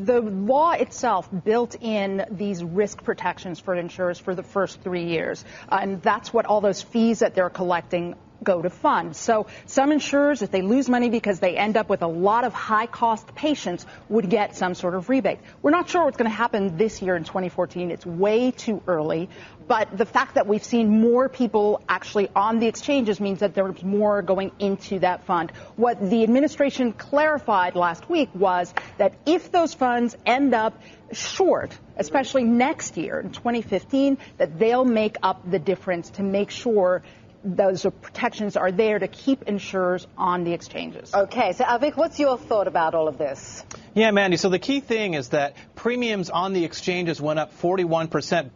The law itself built in these risk protections for insurers for the first 3 years, and that's what all those fees that they're collecting go to fund. So some insurers, if they lose money because they end up with a lot of high-cost patients, would get some sort of rebate. We're not sure what's going to happen this year in 2014. It's way too early. But the fact that we've seen more people actually on the exchanges means that there's more going into that fund. What the administration clarified last week was that if those funds end up short, especially next year in 2015, that they'll make up the difference to make sure those protections are there to keep insurers on the exchanges. Okay, so Avik, what's your thought about all of this? Yeah, Mandy, so the key thing is that premiums on the exchanges went up 41%,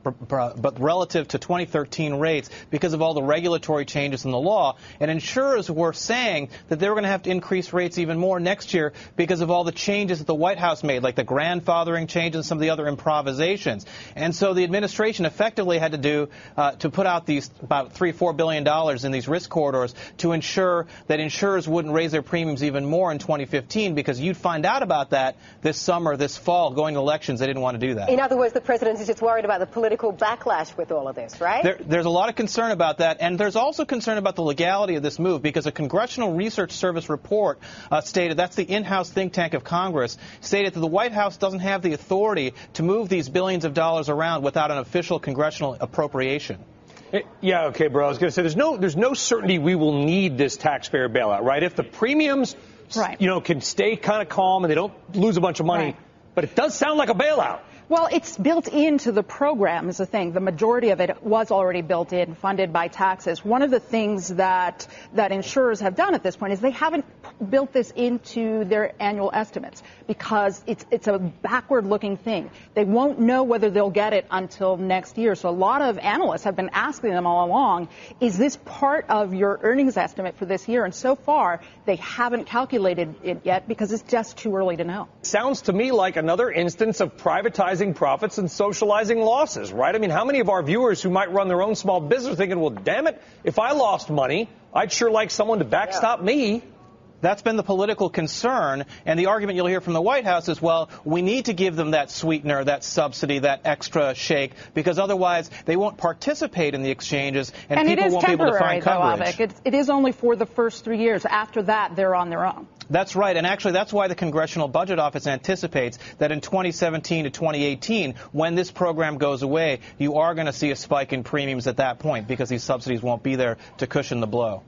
but relative to 2013 rates because of all the regulatory changes in the law. And insurers were saying that they were going to have to increase rates even more next year because of all the changes that the White House made, like the grandfathering changes and some of the other improvisations. And so the administration effectively had to put out these about $3-4 billion in these risk corridors to ensure that insurers wouldn't raise their premiums even more in 2015, because you'd find out about that this summer, this fall, going to elections. They didn't want to do that. In other words, the president is just worried about the political backlash with all of this, right? There's a lot of concern about that, and there's also concern about the legality of this move, because a Congressional Research Service report stated, that's the in-house think tank of Congress, stated that the White House doesn't have the authority to move these billions of dollars around without an official congressional appropriation. Yeah, okay, bro. I was going to say there's no certainty we will need this taxpayer bailout, right? If the premiums, can stay kind of calm and they don't lose a bunch of money, but it does sound like a bailout. Well, it's built into the program is the thing. The majority of it was already built in, funded by taxes. One of the things that insurers have done at this point is they haven't built this into their annual estimates because it's a backward-looking thing. They won't know whether they'll get it until next year. So a lot of analysts have been asking them all along, is this part of your earnings estimate for this year? And so far, they haven't calculated it yet because it's just too early to know. Sounds to me like another instance of privatizing profits and socializing losses, right? I mean, how many of our viewers who might run their own small business are thinking, well, damn it, if I lost money, I'd sure like someone to backstop me. That's been the political concern, and the argument you'll hear from the White House is, well, we need to give them that sweetener, that subsidy, that extra shake, because otherwise they won't participate in the exchanges and people won't be able to find coverage. Avik. It is only for the first 3 years. After that, they're on their own. That's right, and actually that's why the Congressional Budget Office anticipates that in 2017 to 2018, when this program goes away, you are going to see a spike in premiums at that point because these subsidies won't be there to cushion the blow.